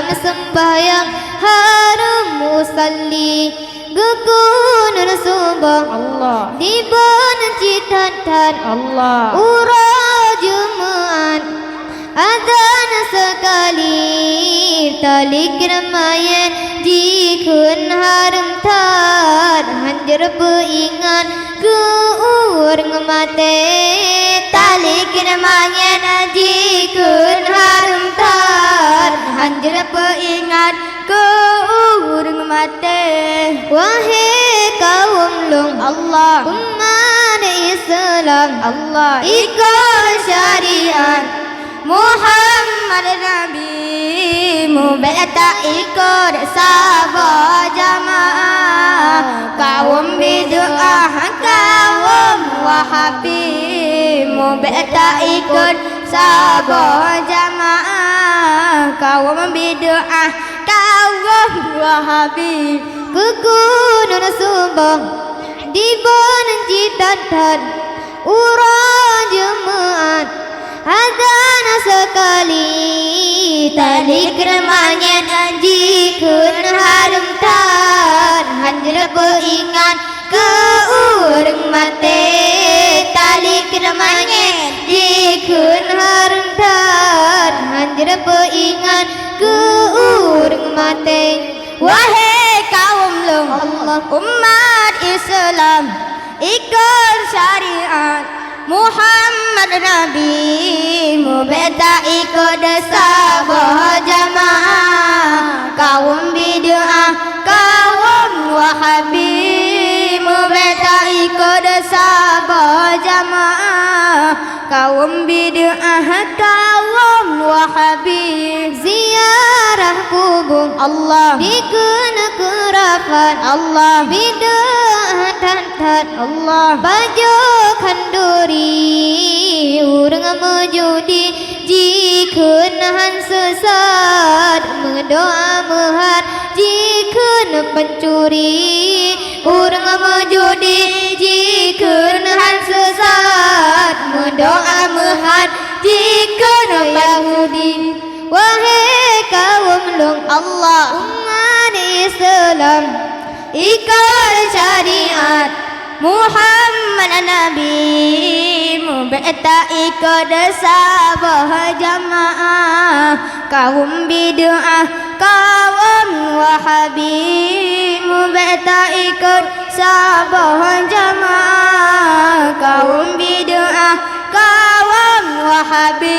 dalam sembahyang harum musalli gekun subuh Allah dibenci dan Allah ura Jumat adzan sekali talik ramayan jikun harum tad hanjar beingat ke urang mate talik ramayan jikun harum tad hanjar beingat ke urang mate wahai kaum long Allah umat Islam Allah ikut syariat Muhammad Nabi Mubeta ikut sahabat jamaah kaum bid'ah kaum wahabi Mubeta ikut sahabat jamaah kaum bid'ah kaum wahabi kekunun subuh dibenci dan ura Jumat adzan sekali talik ramayan jikun harum tan hanjar beingat ke urang mate talik ramayan jikun harum tan hanjar beingat ke urang mate wahai kaum long umat Islam ikut syariat Muhammad Nabi Mubeta ikut sahabat jamaah kaum bid'ah kaum wahabi Mubeta ikut sahabat jamaah kaum bid'ah kaum wahabi ziarah kubur Allah dikun kerafat Allah bid'ah dan Allah baju kanduri urang mejudi jikun han sesat mendoa mehat jikun pencuri urang mejudi jikun han sesat mendoa mehat jikun pencuri wahai kaum long Allah umat Islam ikut syariat Muhammad Nabi Mubeta ikut sahabat jamaah kaum bid'ah kaum wahabi Mubeta ikut sahabat jamaah kaum bid'ah kaum wahabi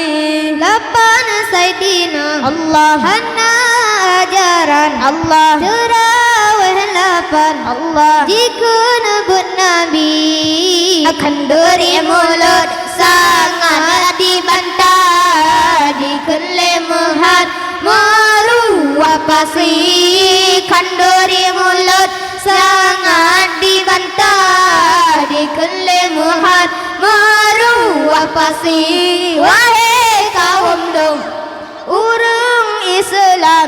lapan saidina Allah hana ajaran Allah terawih lapan Allah jikun but Nabi akan duri mulut sangat dibantah jikun lemuhat maru wapasi kanduri mulut sangat dibantah jikun lemuhat maru wapasi wahai kaum dong urang Islam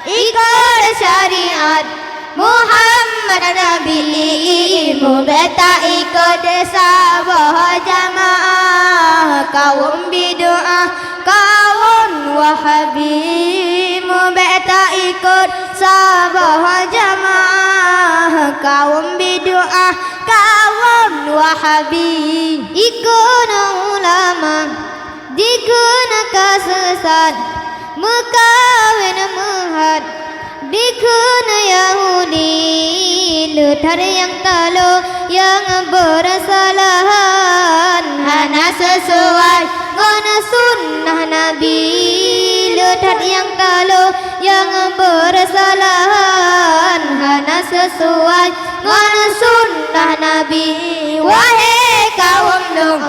ikut syariat Muhammad Nabi Mubeta ikut sahabat jamaah kaum bid'ah kaum wahabi Mubeta ikut sahabat jamaah kaum bid'ah kaum wahabi ikun ulama dikun kasesat mekawin mehat dikun Yahudi lutar yang talu yang bersalahan hana sesuai ngana sunnah Nabi lutar yang talu yang bersalahan hana sesuai ngana sunnah Nabi wahai kaum dong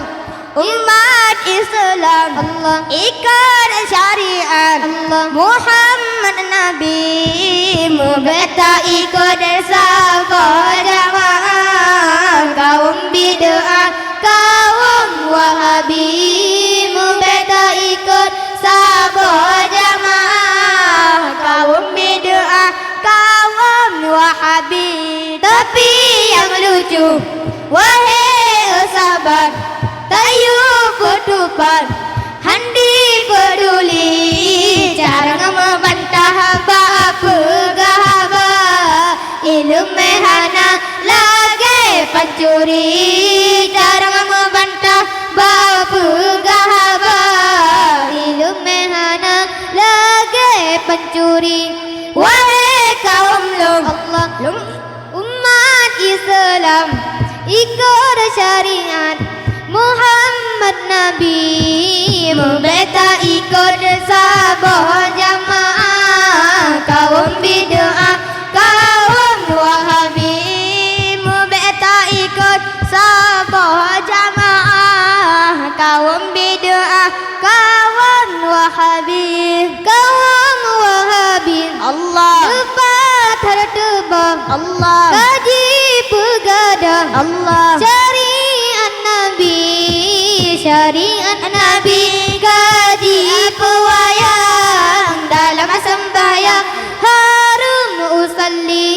umat Islam Allah ikut syariat Allah Muhammad Nabi Mubeta ikut sahabat jamaah kaum bid'ah kaum wahabi Mubeta ikut sahabat jamaah kaum bid'ah kaum wahabi tapi yang lucu wahai sahabat tayu ketupan handi peduli cara membantah pencuri, jarang membantah bapegah abah. Ilmu hana lagi pencuri. Wahai kaum lum, Allah lum umat Islam ikut syariat Muhammad Nabi. membeta ikut sabah jamaah. Kaum bid'ah, kaum wahabi, membeta ikut sabah jamaah. Kaum bid'ah, kaum wahabi. Kaum Wahabi Allah, tepat tertebak Allah, kaji pegadang Allah. syariat Nabi. Syariat Nabi Kaji pewayang dalam sembahyang harum usalli.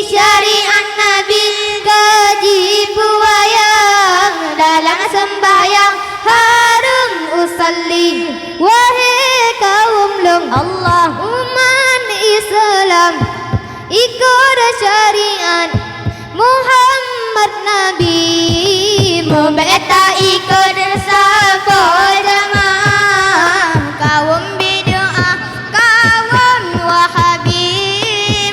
syariat Nabi. Kaji pewayang dalam sembahyang harum usalli. Wahai kaum lum, Allah, umat Islam ikut syariat Muhammad Nabi. membeta ikut sabah jamaah. Kaum bid'ah, kaum wahabi,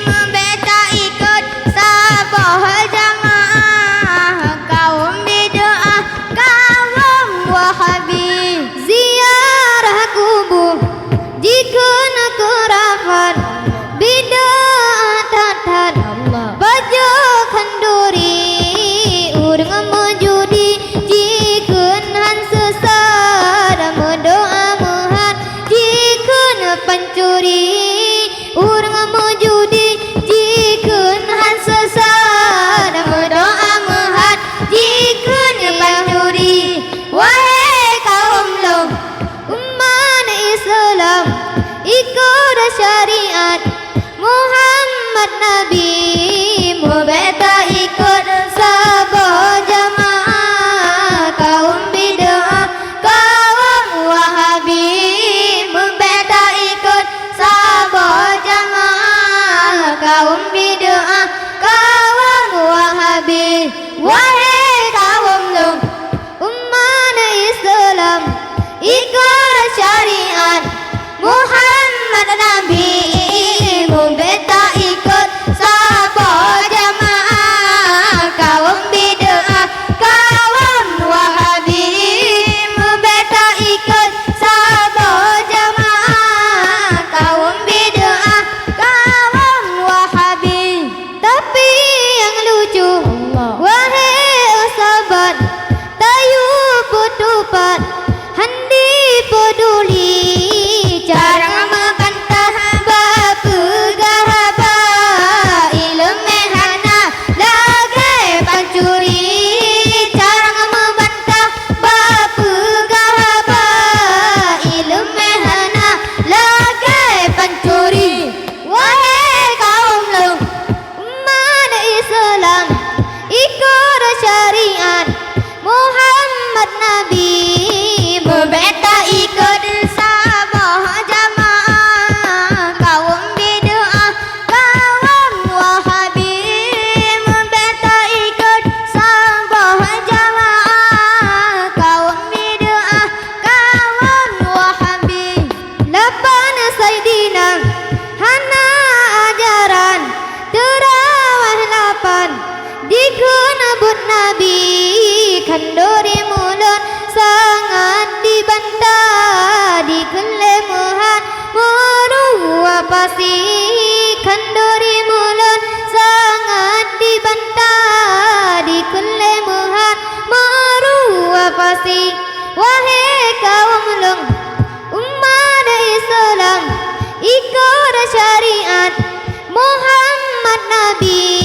membeta ikut sabah jamaah. Kaum bid'ah, kaum wahabi. Ziarah kubur jikun kerahan bid'ah Allah, bajo kenduri urang mejudi jikun han sesat doa muhat jikun pencuri urang mejudi jikun han sesat doa muhat jikun pencuri. Wahai kaum lum, umat Islam ikut syariat Muhammad Nabi. membeta ikut sabah jamaah. Kaum bid'ah, kaum wahabi, membeta ikut sabah jamaah. Kaum bid'ah, kaum wahabi. Wahai kaum lum, Umat Islam ikut syariat Muhammad Nabi. Membeta ikut sabah jamaah. Kaum bid'ah, kaum wahabi, membeta ikut sabah jamaah. Kaum bid'ah, kaum wahabi. tapi yang lucu Allah, wahai sahabat tayu putupat handi peduli jarang membantah bapegah abah. Ilmu hana lagi pencuri, jarang membantah bapegah abah. Ilmu hana lagi pencuri. Wahai kaum lum, umat Islam ikut syariat Muhammad Nabi. membeta ikut sabah jamaah. Kaum bid'ah, kaum wahabi, membeta ikut sabah jamaah. Kaum bid'ah, kaum wahabi. Lapan Saidina hana ajaran terawah lapan dikun but Nabi kandori mulut sangat dibantah dikun lemuhan merua pasti kandori mulut sangat dibantah dikun lemuhan merua pasti. Wahai kaum lum, umat Islam ikut syariat Muhammad Nabi.